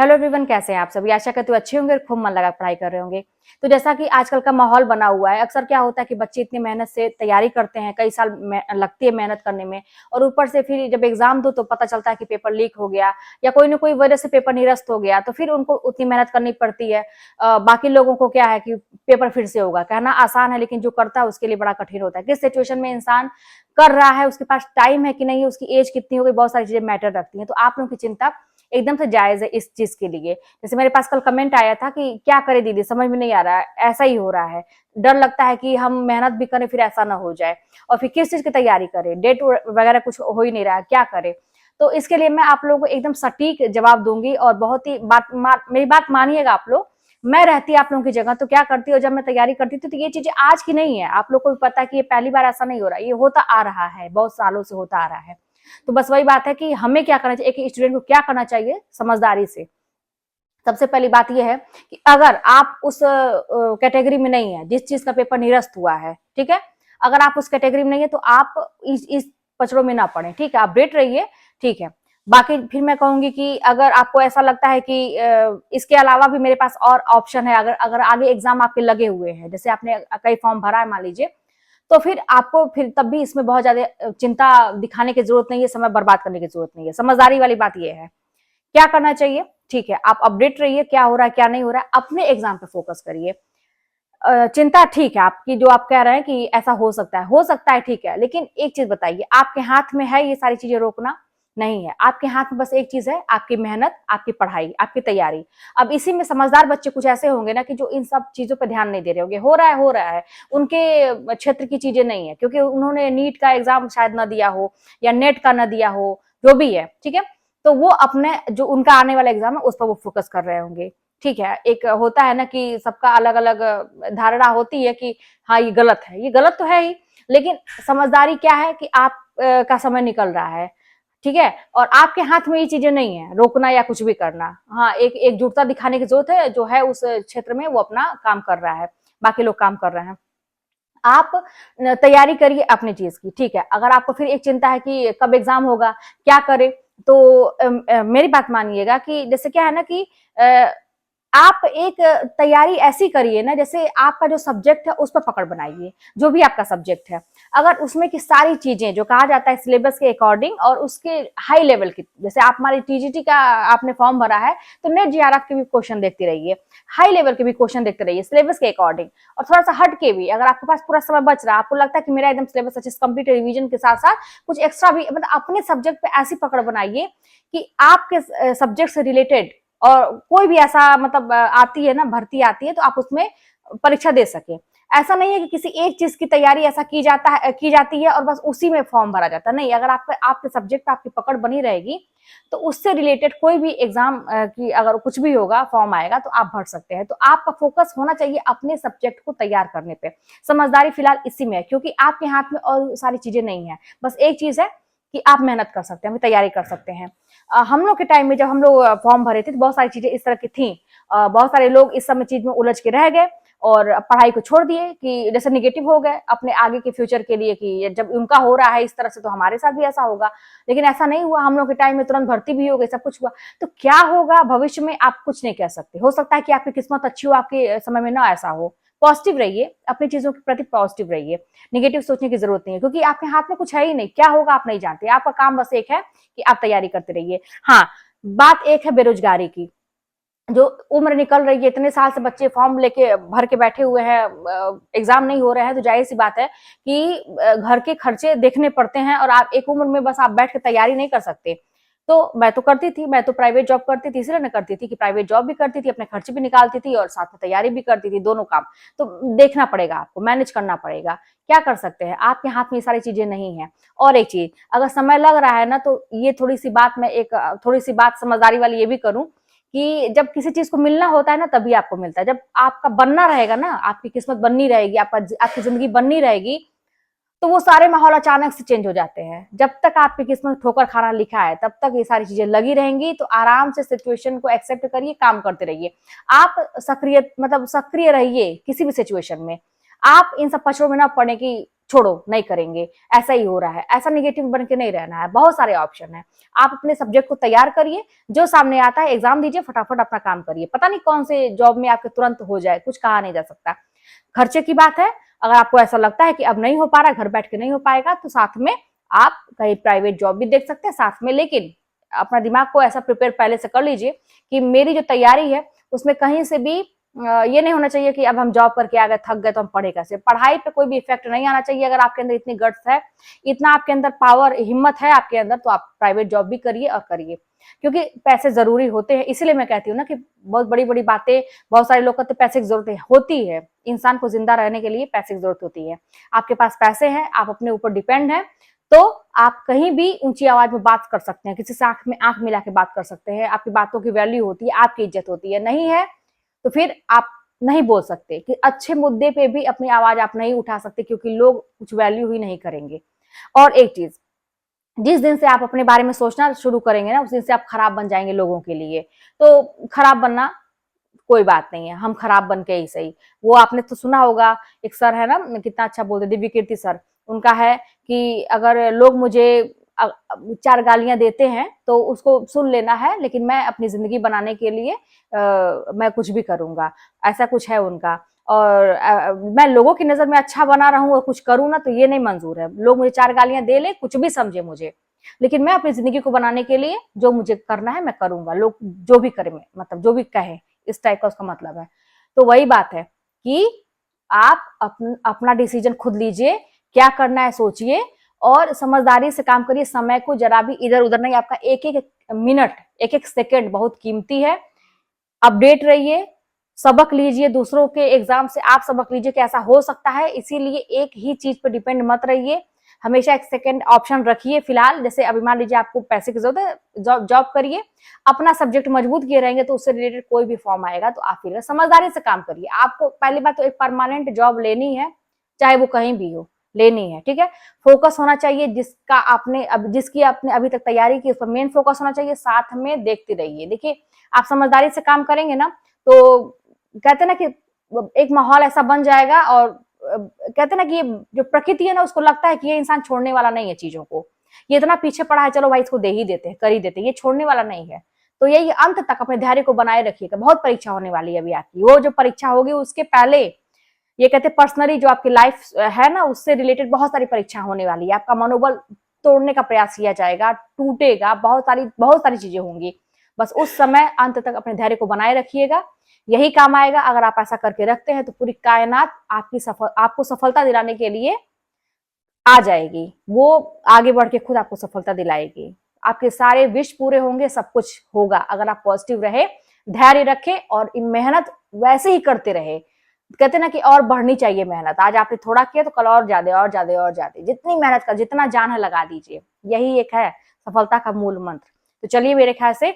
Hello everyone, कैसे हैं आप सभी। आशा करती हूँ अच्छे होंगे और खूब मन लगा पढ़ाई कर रहे होंगे। तो जैसा कि आजकल का माहौल बना हुआ है, अक्सर क्या होता है कि बच्चे इतनी मेहनत से तैयारी करते हैं, कई साल लगती है मेहनत करने में, और ऊपर से फिर जब एग्जाम दो तो पता चलता है कि पेपर लीक हो गया या कोई ना कोई वजह से पेपर निरस्त हो गया, तो फिर उनको उतनी मेहनत करनी पड़ती है। बाकी लोगों को क्या है कि पेपर फिर से होगा, कहना आसान है लेकिन जो करता है उसके लिए बड़ा कठिन होता है। किस सिचुएशन में इंसान कर रहा है, उसके पास टाइम है कि नहीं, उसकी एज कितनी हो गई, बहुत सारी चीजें मैटर रखती हैं। तो आप लोगों की चिंता एकदम से जायज है इस चीज के लिए। जैसे मेरे पास कल कमेंट आया था कि क्या करे दीदी, समझ में नहीं आ रहा है, ऐसा ही हो रहा है, डर लगता है कि हम मेहनत भी करें फिर ऐसा ना हो जाए, और फिर किस चीज की तैयारी करें, डेट वगैरह कुछ हो ही नहीं रहा है, क्या करें। तो इसके लिए मैं आप लोगों को एकदम सटीक जवाब दूंगी, और बहुत ही मेरी बात मानिएगा आप लोग। मैं रहती आप लोगों की जगह तो क्या करती, और जब मैं तैयारी करती थी तो ये चीजें आज की नहीं है, आप लोग को भी पता है कि ये पहली बार ऐसा नहीं हो रहा, ये होता आ रहा है, बहुत सालों से होता आ रहा है। तो बस वही बात है कि हमें क्या करना चाहिए, एक स्टूडेंट को क्या करना चाहिए समझदारी से। सबसे पहली बात यह है कि अगर आप उस कैटेगरी में नहीं है जिस चीज का पेपर निरस्त हुआ है, ठीक है, अगर आप उस कैटेगरी में नहीं है तो आप इस पचड़ों में ना पड़े, ठीक है, आप अपडेट रहिए, ठीक है। बाकी फिर मैं कहूंगी कि अगर आपको ऐसा लगता है कि इसके अलावा भी मेरे पास और ऑप्शन है, अगर अगर आगे एग्जाम आपके लगे हुए हैं, जैसे आपने कई फॉर्म भरा है मान लीजिए, तो फिर आपको फिर तब भी इसमें बहुत ज्यादा चिंता दिखाने की जरूरत नहीं है, समय बर्बाद करने की जरूरत नहीं है। समझदारी वाली बात यह है, क्या करना चाहिए, ठीक है, आप अपडेट रहिए, क्या हो रहा है क्या नहीं हो रहा है, अपने एग्जाम पे फोकस करिए। चिंता ठीक है आपकी, जो आप कह रहे हैं कि ऐसा हो सकता है, ठीक है, लेकिन एक चीज बताइए, आपके हाथ में है ये सारी चीजें रोकना? नहीं है, आपके हाथ में बस एक चीज है, आपकी मेहनत, आपकी पढ़ाई, आपकी तैयारी। अब इसी में समझदार बच्चे कुछ ऐसे होंगे ना कि जो इन सब चीजों पर ध्यान नहीं दे रहे होंगे, हो रहा है, उनके क्षेत्र की चीजें नहीं है, क्योंकि उन्होंने नीट का एग्जाम शायद ना दिया हो या नेट का ना दिया हो, जो भी है, ठीक है। तो वो अपने जो उनका आने वाला एग्जाम है उस पर वो फोकस कर रहे होंगे, ठीक है। एक होता है ना कि सबका अलग अलग धारणा होती है कि हाँ ये गलत है, ये गलत तो है ही, लेकिन समझदारी क्या है कि आप का समय निकल रहा है, ठीक है, और आपके हाथ में ये चीजें नहीं है रोकना या कुछ भी करना। हाँ, एक एकजुटता दिखाने की जरूरत है, जो है उस क्षेत्र में वो अपना काम कर रहा है, बाकी लोग काम कर रहे हैं। आप तैयारी करिए अपनी चीज की, ठीक है। अगर आपको फिर एक चिंता है कि कब एग्जाम होगा, क्या करें, तो मेरी बात मानिएगा कि जैसे क्या है ना कि आप एक तैयारी ऐसी करिए ना, जैसे आपका जो सब्जेक्ट है उस पर पकड़ बनाइए, जो भी आपका सब्जेक्ट है, अगर उसमें की सारी चीजें जो कहा जाता है सिलेबस के अकॉर्डिंग और उसके हाई लेवल की, जैसे आप हमारी टीजीटी का आपने फॉर्म भरा है तो नेट जीआरएफ के भी क्वेश्चन देखते रहिए, हाई लेवल के भी क्वेश्चन देखते रहिए सिलेबस के अकॉर्डिंग, और थोड़ा सा हट के भी, अगर आपके पास पूरा समय बच रहा है, आपको लगता है कि मेरा एकदम सिलेबस अच्छे से कंप्लीट रिवीजन के साथ साथ कुछ एक्स्ट्रा भी, मतलब अपने सब्जेक्ट पे ऐसी पकड़ बनाइए कि आपके सब्जेक्ट से रिलेटेड और कोई भी ऐसा मतलब आती है ना, भर्ती आती है तो आप उसमें परीक्षा दे सके। ऐसा नहीं है कि किसी एक चीज की तैयारी ऐसा की जाती है और बस उसी में फॉर्म भरा जाता है, नहीं। अगर आपके सब्जेक्ट पे आपकी पकड़ बनी रहेगी तो उससे रिलेटेड कोई भी एग्जाम की अगर कुछ भी होगा, फॉर्म आएगा तो आप भर सकते हैं। तो आपका फोकस होना चाहिए अपने सब्जेक्ट को तैयार करने पे। समझदारी फिलहाल इसी में है, क्योंकि आपके हाथ में और सारी चीजें नहीं है, बस एक चीज है कि आप मेहनत कर सकते हैं, तैयारी कर सकते हैं। हम लोग के टाइम में जब हम लोग फॉर्म भरे थे तो बहुत सारी चीजें इस तरह की थी, बहुत सारे लोग इस समय चीज में उलझ के रह गए और पढ़ाई को छोड़ दिए, कि जैसे निगेटिव हो गए अपने आगे के फ्यूचर के लिए, कि जब उनका हो रहा है इस तरह से तो हमारे साथ भी ऐसा होगा। लेकिन ऐसा नहीं हुआ, हम लोग के टाइम में तुरंत भर्ती भी हो गई, सब कुछ हुआ। तो क्या होगा भविष्य में आप कुछ नहीं कह सकते, हो सकता है कि आपकी किस्मत अच्छी हो, आपके समय में ना ऐसा हो। पॉजिटिव रहिए, अपनी चीजों के प्रति पॉजिटिव रहिए, निगेटिव सोचने की जरूरत नहीं है, क्योंकि आपके हाथ में कुछ है ही नहीं, क्या होगा आप नहीं जानते। आपका काम बस एक है कि आप तैयारी करते रहिए। हाँ, बात एक है बेरोजगारी की, जो उम्र निकल रही है, इतने साल से बच्चे फॉर्म लेके भर के बैठे हुए हैं, एग्जाम नहीं हो रहे हैं, तो जाहिर सी बात है कि घर के खर्चे देखने पड़ते हैं, और आप एक उम्र में बस आप बैठ के तैयारी नहीं कर सकते। तो मैं तो करती थी, मैं तो प्राइवेट जॉब करती थी, इसलिए मैं करती थी कि प्राइवेट जॉब भी करती थी, अपने खर्चे भी निकालती थी और साथ में तैयारी भी करती थी, दोनों काम। तो देखना पड़ेगा, आपको मैनेज करना पड़ेगा। क्या कर सकते हैं, आपके हाथ में ये सारी चीजें नहीं है। और एक चीज, अगर समय लग रहा है ना, तो ये थोड़ी सी बात, मैं एक थोड़ी सी बात समझदारी वाली ये भी करूं कि जब किसी चीज को मिलना होता है ना तभी आपको मिलता है, जब आपका बनना रहेगा ना, आपकी किस्मत बननी रहेगी, आपकी जिंदगी बननी रहेगी, तो वो सारे माहौल अचानक से चेंज हो जाते हैं। जब तक आपकी किस्मत ठोकर खाना लिखा है तब तक ये सारी चीजें लगी रहेंगी। तो आराम से सिचुएशन को एक्सेप्ट करिए, काम करते रहिए। आप सक्रिय रहिए किसी भी सिचुएशन में। आप इन सब पचड़ों में ना पड़े कि छोड़ो नहीं करेंगे, ऐसा ही हो रहा है, ऐसा निगेटिव बन के नहीं रहना है। बहुत सारे ऑप्शन है, आप अपने सब्जेक्ट को तैयार करिए, जो सामने आता है एग्जाम दीजिए, फटाफट अपना काम करिए। पता नहीं कौन से जॉब में आपके तुरंत हो जाए, कुछ कहा नहीं जा सकता। खर्चे की बात है, अगर आपको ऐसा लगता है कि अब नहीं हो पा रहा, घर बैठ के नहीं हो पाएगा, तो साथ में आप कहीं प्राइवेट जॉब भी देख सकते हैं साथ में। लेकिन अपना दिमाग को ऐसा प्रिपेयर पहले से कर लीजिए कि मेरी जो तैयारी है उसमें कहीं से भी ये नहीं होना चाहिए कि अब हम जॉब करके आ गए, थक गए तो हम पढ़े कैसे। पढ़ाई पे कोई भी इफेक्ट नहीं आना चाहिए। अगर आपके अंदर इतनी गट्स है, इतना आपके अंदर पावर, हिम्मत है आपके अंदर, तो आप प्राइवेट जॉब भी करिए और करिए, क्योंकि पैसे जरूरी होते हैं। इसीलिए मैं कहती हूँ ना कि बहुत बड़ी बड़ी बातें, बहुत सारे लोग कहते हैं पैसे की जरूरत होती है, इंसान को जिंदा रहने के लिए पैसे की जरूरत होती है। आपके पास पैसे हैं, आप अपने ऊपर डिपेंड है, तो आप कहीं भी ऊंची आवाज में बात कर सकते हैं, किसी से आंख में आंख मिला के बात कर सकते हैं, आपकी बातों की वैल्यू होती है, आपकी इज्जत होती है। नहीं है तो फिर आप नहीं बोल सकते कि अच्छे मुद्दे पे भी अपनी आवाज आप नहीं उठा सकते, क्योंकि लोग कुछ वैल्यू ही नहीं करेंगे। और एक चीज, जिस दिन से आप अपने बारे में सोचना शुरू करेंगे ना, उस दिन से आप खराब बन जाएंगे लोगों के लिए। तो खराब बनना कोई बात नहीं है, हम खराब बन के ही सही। वो आपने तो सुना होगा, एक सर है ना, कितना अच्छा बोलते, दिव्य कीर्ति सर, उनका है कि अगर लोग मुझे 4 गालियां देते हैं तो उसको सुन लेना है, लेकिन मैं अपनी जिंदगी बनाने के लिए मैं कुछ भी करूंगा, ऐसा कुछ है उनका। और मैं लोगों की नजर में अच्छा बना रहूं और कुछ करूं ना, तो ये नहीं मंजूर है। लोग मुझे 4 गालियां दे ले, कुछ भी समझे मुझे, लेकिन मैं अपनी जिंदगी को बनाने के लिए जो मुझे करना है मैं करूंगा, लोग जो भी करें, मतलब जो भी कहे, इस टाइप का उसका मतलब है। तो वही बात है कि आप अपना डिसीजन खुद लीजिए, क्या करना है सोचिए और समझदारी से काम करिए। समय को जरा भी इधर उधर नहीं, आपका एक एक मिनट, एक एक सेकेंड बहुत कीमती है। अपडेट रहिए, सबक लीजिए, दूसरों के एग्जाम से आप सबक लीजिए कि ऐसा हो सकता है। इसीलिए एक ही चीज पर डिपेंड मत रहिए, हमेशा एक सेकेंड ऑप्शन रखिए। फिलहाल जैसे अभी मान लीजिए आपको पैसे की जरूरत है, जॉब करिए, अपना सब्जेक्ट मजबूत किए रहेंगे तो उससे रिलेटेड कोई भी फॉर्म आएगा तो आप फिर समझदारी से काम करिए। आपको पहली बात तो एक परमानेंट जॉब लेनी है, चाहे वो कहीं भी हो, लेनी है, ठीक है। फोकस होना चाहिए जिसका आपने जिसकी आपने अभी तक तैयारी की, उस पर मेन फोकस होना चाहिए। साथ में देखते रहिए, देखिए आप समझदारी से काम करेंगे ना, तो कहते ना कि एक माहौल ऐसा बन जाएगा, और कहते ना कि ये जो प्रकृति है ना, उसको लगता है कि ये इंसान छोड़ने वाला नहीं है चीजों को, ये इतना पीछे पड़ा है, चलो भाई इसको दे ही देते हैं, कर ही देते हैं, ये छोड़ने वाला नहीं है। तो यही अंत तक अपने धैर्य को बनाए रखिएगा। बहुत परीक्षा होने वाली है अभी आपकी, वो जो परीक्षा होगी उसके पहले ये कहते पर्सनली जो आपकी लाइफ है ना, उससे रिलेटेड बहुत सारी परीक्षा होने वाली है। आपका मनोबल तोड़ने का प्रयास किया जाएगा, टूटेगा, बहुत सारी चीजें होंगी। बस उस समय अंत तक अपने धैर्य को बनाए रखिएगा, यही काम आएगा। अगर आप ऐसा करके रखते हैं तो पूरी कायनात आपको सफलता दिलाने के लिए आ जाएगी, वो आगे बढ़ के खुद आपको सफलता दिलाएगी। आपके सारे विश पूरे होंगे, सब कुछ होगा अगर आप पॉजिटिव रहे, धैर्य रखे और मेहनत वैसे ही करते रहे। कहते ना कि और बढ़नी चाहिए मेहनत, आज आपने थोड़ा किया तो कल और ज्यादा और ज्यादा और ज्यादा, जितनी मेहनत का जितना जान है लगा दीजिए, यही एक है सफलता का मूल मंत्र। तो चलिए, मेरे ख्याल से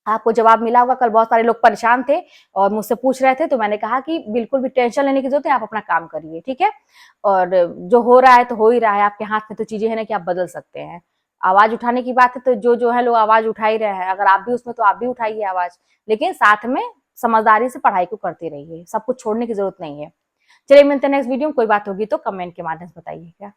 आपको जवाब मिला होगा। कल बहुत सारे लोग परेशान थे और मुझसे पूछ रहे थे, तो मैंने कहा कि बिल्कुल भी टेंशन लेने की जरूरत है, आप अपना काम करिए, ठीक है। और जो हो रहा है तो हो ही रहा है, आपके हाथ में तो चीजें है ना कि आप बदल सकते हैं। आवाज उठाने की बात है तो जो जो है लोग आवाज उठा ही रहे हैं, अगर आप भी उसमें तो आप भी उठाइए आवाज, लेकिन साथ में समझदारी से पढ़ाई को करते रहिए, सब कुछ छोड़ने की जरूरत नहीं है। चलिए, मिलते हैं नेक्स्ट वीडियो में। कोई बात होगी तो कमेंट के माध्यम से बताइएगा।